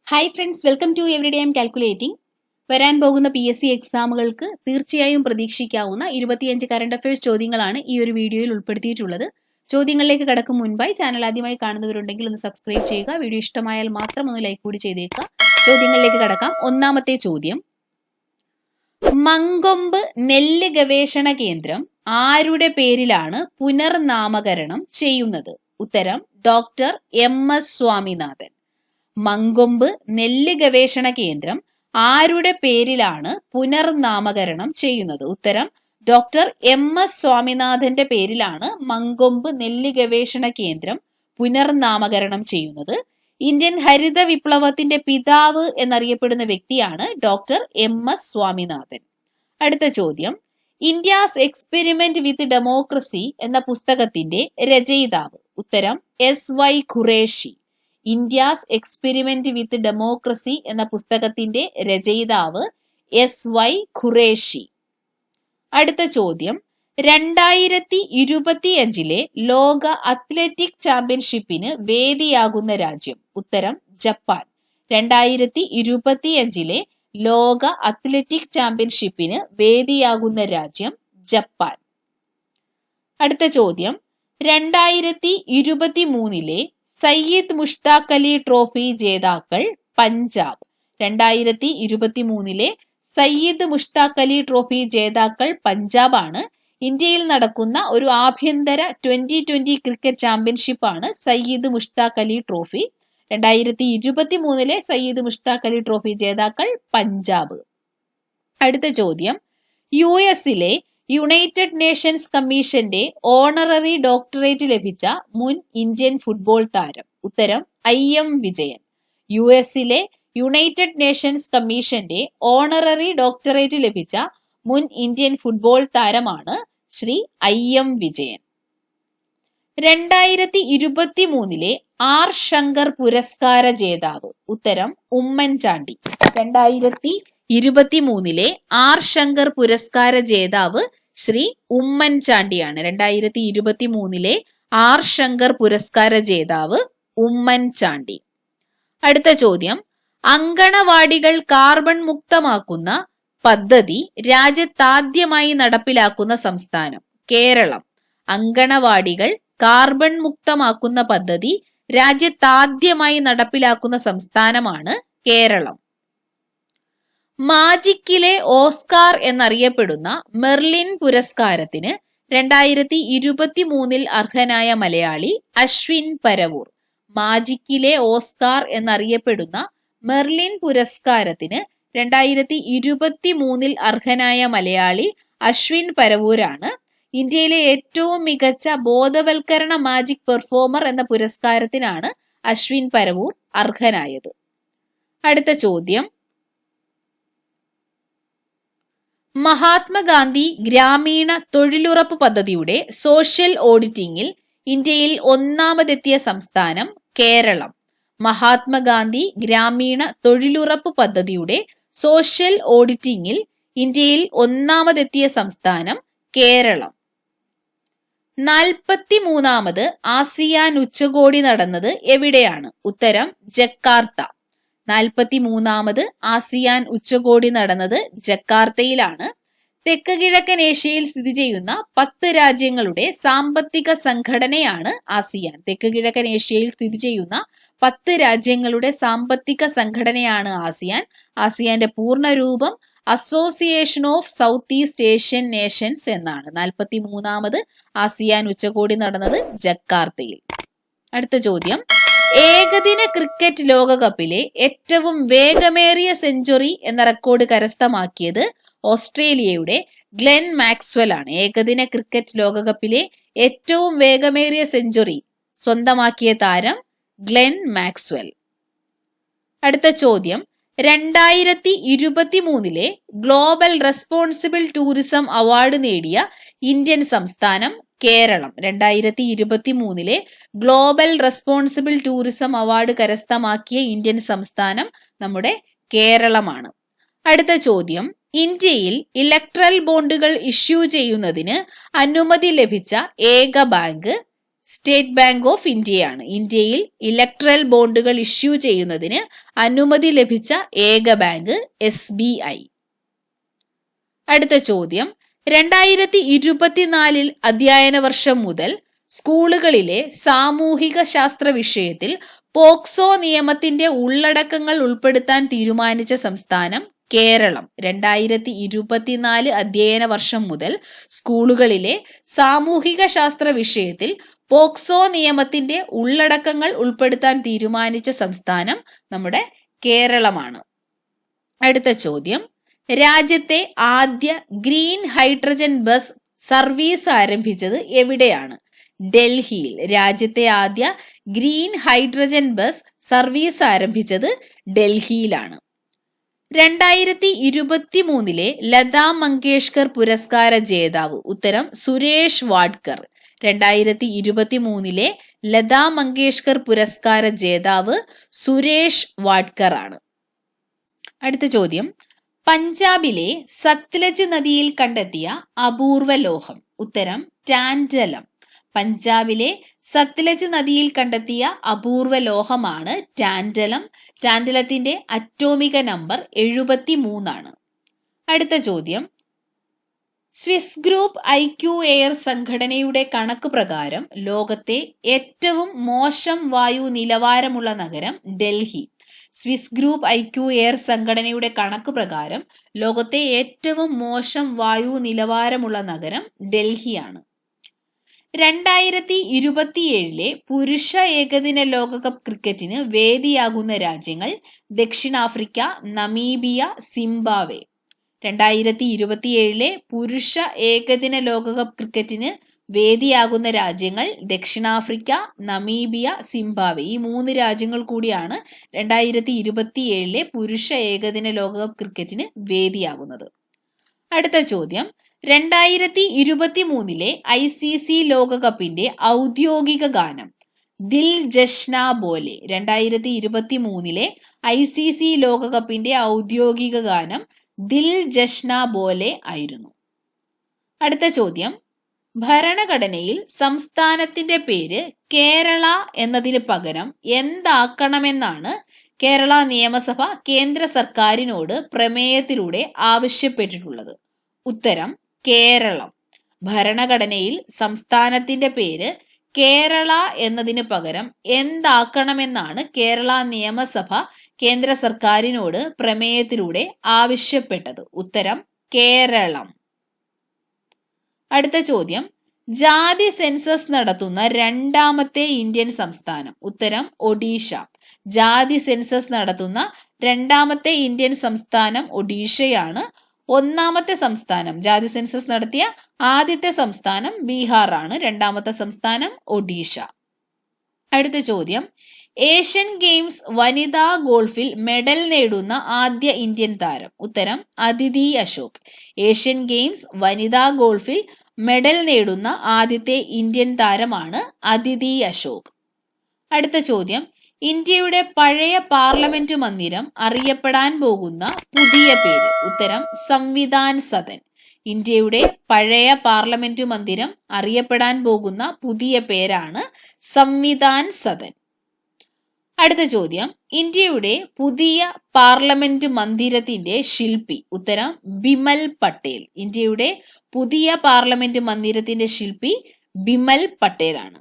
Hi friends, welcome to every day aim calculating. വരാൻ പോകുന്ന PSC എക്സാമുകൾക്ക് തീർച്ചയായും പ്രതീക്ഷിക്കാവുന്ന 25 കറണ്ട് അഫയേഴ്സ് ചോദ്യങ്ങളാണ് ഈ ഒരു വീഡിയോയിൽ ഉൾപ്പെടുത്തിയിട്ടുള്ളത്. ചോദ്യങ്ങളിലേക്ക് കടക്കും മുൻപായി ചാനൽ ആദ്യമായി കാണുന്നവരുണ്ടെങ്കിൽ ഒന്ന് സബ്സ്ക്രൈബ് ചെയ്യുക. വീഡിയോ ഇഷ്ടമായാൽ മാത്രം ഒന്ന് ലൈക്ക് കൂടി ചെയ്തേക്കുക. ചോദ്യങ്ങളിലേക്ക് കടക്കാം. ഒന്നാമത്തെ ചോദ്യം, മങ്കൊമ്പ് നെല്ല് ഗവേഷണ കേന്ദ്രം ആരുടെ പേരിലാണ് പുനർനാമകരണം ചെയ്യുന്നത്? ഉത്തരം ഡോക്ടർ MS സ്വാമിനാഥൻ. മങ്കൊമ്പ് നെല്ല് ഗവേഷണ കേന്ദ്രം ആരുടെ പേരിലാണ് പുനർനാമകരണം ചെയ്യുന്നത്? ഉത്തരം ഡോക്ടർ MS സ്വാമിനാഥന്റെ പേരിലാണ് മങ്കൊമ്പ് നെല്ല് ഗവേഷണ കേന്ദ്രം പുനർനാമകരണം ചെയ്യുന്നത്. ഇന്ത്യൻ ഹരിത വിപ്ലവത്തിന്റെ പിതാവ് എന്നറിയപ്പെടുന്ന വ്യക്തിയാണ് ഡോക്ടർ MS സ്വാമിനാഥൻ. അടുത്ത ചോദ്യം, ഇന്ത്യാസ് എക്സ്പെരിമെന്റ് വിത്ത് ഡെമോക്രസി എന്ന പുസ്തകത്തിന്റെ രചയിതാവ്? ഉത്തരം SY ഖുറേഷി. ഇന്ത്യാസ് എക്സ്പെരിമെന്റ് വിത്ത് ഡെമോക്രസി എന്ന പുസ്തകത്തിന്റെ രചയിതാവ് SY ഖുറേഷി. അടുത്ത ചോദ്യം, 2025 ലോക അത്ലറ്റിക് ചാമ്പ്യൻഷിപ്പിന് വേദിയാകുന്ന രാജ്യം? ഉത്തരം ജപ്പാൻ. 2025 ലോക അത്ലറ്റിക് ചാമ്പ്യൻഷിപ്പിന് വേദിയാകുന്ന രാജ്യം ജപ്പാൻ. അടുത്ത ചോദ്യം, 2023 സയ്യിദ് മുഷ്താഖ് അലി ട്രോഫി ജേതാക്കൾ പഞ്ചാബ്. 2023 സയ്യിദ് മുഷ്താഖ് അലി ട്രോഫി ജേതാക്കൾ പഞ്ചാബാണ്. ഇന്ത്യയിൽ നടക്കുന്ന ഒരു ആഭ്യന്തര 2020 ക്രിക്കറ്റ് ചാമ്പ്യൻഷിപ്പാണ് സയ്യിദ് മുഷ്താഖ് അലി ട്രോഫി. 2023 സയ്യിദ് മുഷ്താഖ് അലി ട്രോഫി ജേതാക്കൾ പഞ്ചാബ്. അടുത്ത ചോദ്യം, US യുണൈറ്റഡ് നേഷൻസ് കമ്മീഷന്റെ ഓണററി ഡോക്ടറേറ്റ് ലഭിച്ച മുൻ ഇന്ത്യൻ ഫുട്ബോൾ താരം? ഉത്തരം IM Vijayan. US United Nations കമ്മീഷന്റെ ഓണററി ഡോക്ടറേറ്റ് ലഭിച്ച മുൻ ഇന്ത്യൻ ഫുട്ബോൾ താരമാണ് ശ്രീ IM വിജയൻ. 2023 R ശങ്കർ പുരസ്കാര ജേതാവ്? ഉത്തരം ഉമ്മൻചാണ്ടി. 2023 R ശങ്കർ പുരസ്കാര ജേതാവ് ശ്രീ ഉമ്മൻചാണ്ടിയാണ്. 2023 R ശങ്കർ പുരസ്കാര ജേതാവ് ഉമ്മൻചാണ്ടി. അടുത്ത ചോദ്യം, അങ്കണവാടികൾ കാർബൺ മുക്തമാക്കുന്ന പദ്ധതി രാജ്യത്താദ്യമായി നടപ്പിലാക്കുന്ന സംസ്ഥാനം? കേരളം. അങ്കണവാടികൾ കാർബൺ മുക്തമാക്കുന്ന പദ്ധതി രാജ്യത്താദ്യമായി നടപ്പിലാക്കുന്ന സംസ്ഥാനമാണ് കേരളം. മാജിക്കിലെ ഓസ്കാർ എന്നറിയപ്പെടുന്ന മെർലിൻ പുരസ്കാരത്തിന് 2023 അർഹനായ മലയാളി അശ്വിൻ പരവൂർ. മാജിക്കിലെ ഓസ്കാർ എന്നറിയപ്പെടുന്ന മെർലിൻ പുരസ്കാരത്തിന് 2023 അർഹനായ മലയാളി അശ്വിൻ പരവൂരാണ്. ഇന്ത്യയിലെ ഏറ്റവും മികച്ച ബോധവൽക്കരണ മാജിക് പെർഫോമർ എന്ന പുരസ്കാരത്തിനാണ് അശ്വിൻ പരവൂർ അർഹനായത്. അടുത്ത ചോദ്യം, മഹാത്മാഗാന്ധി ഗ്രാമീണ തൊഴിലുറപ്പ് പദ്ധതിയുടെ സോഷ്യൽ ഓഡിറ്റിംഗിൽ ഇന്ത്യയിൽ ഒന്നാമതെത്തിയ സംസ്ഥാനം? കേരളം. മഹാത്മാഗാന്ധി ഗ്രാമീണ തൊഴിലുറപ്പ് പദ്ധതിയുടെ സോഷ്യൽ ഓഡിറ്റിംഗിൽ ഇന്ത്യയിൽ ഒന്നാമതെത്തിയ സംസ്ഥാനം കേരളം. 43ാമത് ആസിയാൻ ഉച്ചകോടി നടന്നത് എവിടെയാണ്? ഉത്തരം ജക്കാർത്ത. 43ാമത് ആസിയാൻ ഉച്ചകോടി നടന്നത് ജക്കാർത്തയിലാണ്. തെക്ക് കിഴക്കൻ ഏഷ്യയിൽ സ്ഥിതി ചെയ്യുന്ന 10 രാജ്യങ്ങളുടെ സാമ്പത്തിക സംഘടനയാണ് ആസിയാൻ. തെക്ക് കിഴക്കൻ ഏഷ്യയിൽ സ്ഥിതി ചെയ്യുന്ന 10 രാജ്യങ്ങളുടെ സാമ്പത്തിക സംഘടനയാണ് ആസിയാൻ. ആസിയാന്റെ പൂർണ്ണരൂപം association of south east Asian nations എന്നാണ്. 43ാമത് ആസിയാൻ ഉച്ചകോടി നടന്നത് ജക്കാർത്തയിൽ. അടുത്ത ചോദ്യം, ഏകദിന ക്രിക്കറ്റ് ലോകകപ്പിലെ ഏറ്റവും വേഗമേറിയ സെഞ്ചുറി എന്ന റെക്കോർഡ് കരസ്ഥമാക്കിയത് ഓസ്ട്രേലിയയുടെ ഗ്ലെൻ മാക്സ്വെൽ ആണ്. ഏകദിന ക്രിക്കറ്റ് ലോകകപ്പിലെ ഏറ്റവും വേഗമേറിയ സെഞ്ചുറി സ്വന്തമാക്കിയ താരം ഗ്ലെൻ മാക്സ്വെൽ. അടുത്ത ചോദ്യം, 2023 ഗ്ലോബൽ റെസ്പോൺസിബിൾ ടൂറിസം അവാർഡ് നേടിയ ഇന്ത്യൻ സംസ്ഥാനം? Kerala. 2023 global responsible tourism award കരസ്ഥമാക്കിയ ഇന്ത്യൻ സംസ്ഥാനം നമ്മുടെ കേരളമാണ്. അടുത്ത ചോദ്യം, ഇന്ത്യയിൽ ഇലക്ട്രൽ ബോണ്ടുകൾ ഇഷ്യൂ ചെയ്യുന്നതിന് അനുമതി ലഭിച്ച ഏക ബാങ്ക്? സ്റ്റേറ്റ് ബാങ്ക് ഓഫ് ഇന്ത്യയാണ്. ഇന്ത്യയിൽ ഇലക്ട്രൽ ബോണ്ടുകൾ ഇഷ്യൂ ചെയ്യുന്നതിന് അനുമതി ലഭിച്ച ഏക ബാങ്ക് SBI. അടുത്ത ചോദ്യം, 2024 അധ്യയന വർഷം മുതൽ സ്കൂളുകളിലെ സാമൂഹിക ശാസ്ത്ര വിഷയത്തിൽ പോക്സോ നിയമത്തിന്റെ ഉള്ളടക്കങ്ങൾ ഉൾപ്പെടുത്താൻ തീരുമാനിച്ച സംസ്ഥാനം കേരളം. 2024 അധ്യയന വർഷം മുതൽ സ്കൂളുകളിലെ സാമൂഹിക ശാസ്ത്ര വിഷയത്തിൽ പോക്സോ നിയമത്തിന്റെ ഉള്ളടക്കങ്ങൾ ഉൾപ്പെടുത്താൻ തീരുമാനിച്ച സംസ്ഥാനം നമ്മുടെ കേരളമാണ്. അടുത്ത ചോദ്യം, രാജ്യത്തെ ആദ്യ ഗ്രീൻ ഹൈഡ്രജൻ ബസ് സർവീസ് ആരംഭിച്ചത് എവിടെയാണ്? ഡൽഹിയിൽ. രാജ്യത്തെ ആദ്യ ഗ്രീൻ ഹൈഡ്രജൻ ബസ് സർവീസ് ആരംഭിച്ചത് ഡൽഹിയിലാണ്. 2023 ലതാ മങ്കേഷ്കർ പുരസ്കാര ജേതാവ്. ഉത്തരം സുരേഷ് വാഡ്കർ. 2023 ലതാ മങ്കേഷ്കർ പുരസ്കാര ജേതാവ് സുരേഷ് വാഡ്കർ ആണ്. അടുത്ത ചോദ്യം, പഞ്ചാബിലെ സത്ലജ് നദിയിൽ കണ്ടെത്തിയ അപൂർവ ലോഹം. ഉത്തരം ടാൻറ്റലം. പഞ്ചാബിലെ സത്ലജ് നദിയിൽ കണ്ടെത്തിയ അപൂർവ ലോഹമാണ് ടാൻറ്റലം. ടാൻറ്റലത്തിന്റെ അറ്റോമിക നമ്പർ 73 ആണ്. അടുത്ത ചോദ്യം, സ്വിസ് ഗ്രൂപ്പ് IQ എയർ സംഘടനയുടെ കണക്ക് പ്രകാരം ലോകത്തെ ഏറ്റവും മോശം വായു നിലവാരമുള്ള നഗരം Delhi. Swiss group IQ air സംഘടനയുടെ കണക്ക് പ്രകാരം ലോകത്തെ ഏറ്റവും മോശം വായു നിലവാരമുള്ള നഗരം ഡൽഹിയാണ്. 2027 പുരുഷ ഏകദിന ലോകകപ്പ് ക്രിക്കറ്റിന് വേദിയാകുന്ന രാജ്യങ്ങൾ ദക്ഷിണാഫ്രിക്ക, നമീബിയ, സിംബാബ്വെ. 2027 പുരുഷ ഏകദിന ലോകകപ്പ് ക്രിക്കറ്റിന് വേദിയാകുന്ന രാജ്യങ്ങൾ ദക്ഷിണാഫ്രിക്ക, നമീബിയ, സിംബാബ്വെ. ഈ 3 രാജ്യങ്ങൾ കൂടിയാണ് 2027 പുരുഷ ഏകദിന ലോകകപ്പ് ക്രിക്കറ്റിന് വേദിയാകുന്നത്. അടുത്ത ചോദ്യം, 2023 ICC ലോകകപ്പിന്റെ ഔദ്യോഗിക ഗാനം ദിൽ ജഷ്ന ബോലെ. 2023 ICC ലോകകപ്പിന്റെ ഔദ്യോഗിക ഗാനം ദിൽ ജഷ്ന ബോലെ ആയിരുന്നു. അടുത്ത ചോദ്യം, ഭരണഘടനയിൽ സംസ്ഥാനത്തിന്റെ പേര് കേരള എന്നതിന് പകരം എന്താക്കണമെന്നാണ് കേരള നിയമസഭ കേന്ദ്ര സർക്കാരിനോട് പ്രമേയത്തിലൂടെ ആവശ്യപ്പെട്ടിട്ടുള്ളത്? ഉത്തരം കേരളം. ഭരണഘടനയിൽ സംസ്ഥാനത്തിന്റെ പേര് കേരള എന്നതിന് പകരം എന്താക്കണമെന്നാണ് കേരള നിയമസഭ കേന്ദ്ര സർക്കാരിനോട് പ്രമേയത്തിലൂടെ ആവശ്യപ്പെട്ടത്? ഉത്തരം കേരളം. അടുത്ത ചോദ്യം, ജാതി സെൻസസ് നടത്തുന്ന രണ്ടാമത്തെ ഇന്ത്യൻ സംസ്ഥാനം? ഉത്തരം ഒഡീഷ. ജാതി സെൻസസ് നടത്തുന്ന രണ്ടാമത്തെ ഇന്ത്യൻ സംസ്ഥാനം ഒഡീഷയാണ്. ഒന്നാമത്തെ സംസ്ഥാനം, ജാതി സെൻസസ് നടത്തിയ ആദ്യത്തെ സംസ്ഥാനം ബീഹാർ ആണ്. രണ്ടാമത്തെ സംസ്ഥാനം ഒഡീഷ. അടുത്ത ചോദ്യം, ഏഷ്യൻ ഗെയിംസ് വനിതാ ഗോൾഫിൽ മെഡൽ നേടുന്ന ആദ്യ ഇന്ത്യൻ താരം? ഉത്തരം അദിതി അശോക്. ഏഷ്യൻ ഗെയിംസ് വനിതാ ഗോൾഫിൽ മെഡൽ നേടുന്ന ആദ്യത്തെ ഇന്ത്യൻ താരമാണ് അദിതി അശോക്. അടുത്ത ചോദ്യം, ഇന്ത്യയുടെ പഴയ പാർലമെന്റ് മന്ദിരം അറിയപ്പെടാൻ പോകുന്ന പുതിയ പേര്? ഉത്തരം സംവിധാൻ സദൻ. ഇന്ത്യയുടെ പഴയ പാർലമെന്റ് മന്ദിരം അറിയപ്പെടാൻ പോകുന്ന പുതിയ പേരാണ് സംവിധാൻ സദൻ. അടുത്ത ചോദ്യം, ഇന്ത്യയുടെ പുതിയ പാർലമെന്റ് മന്ദിരത്തിന്റെ ശില്പി? ഉത്തരം ബിമൽ പട്ടേൽ. ഇന്ത്യയുടെ പുതിയ പാർലമെന്റ് മന്ദിരത്തിന്റെ ശില്പി ബിമൽ പട്ടേലാണ്.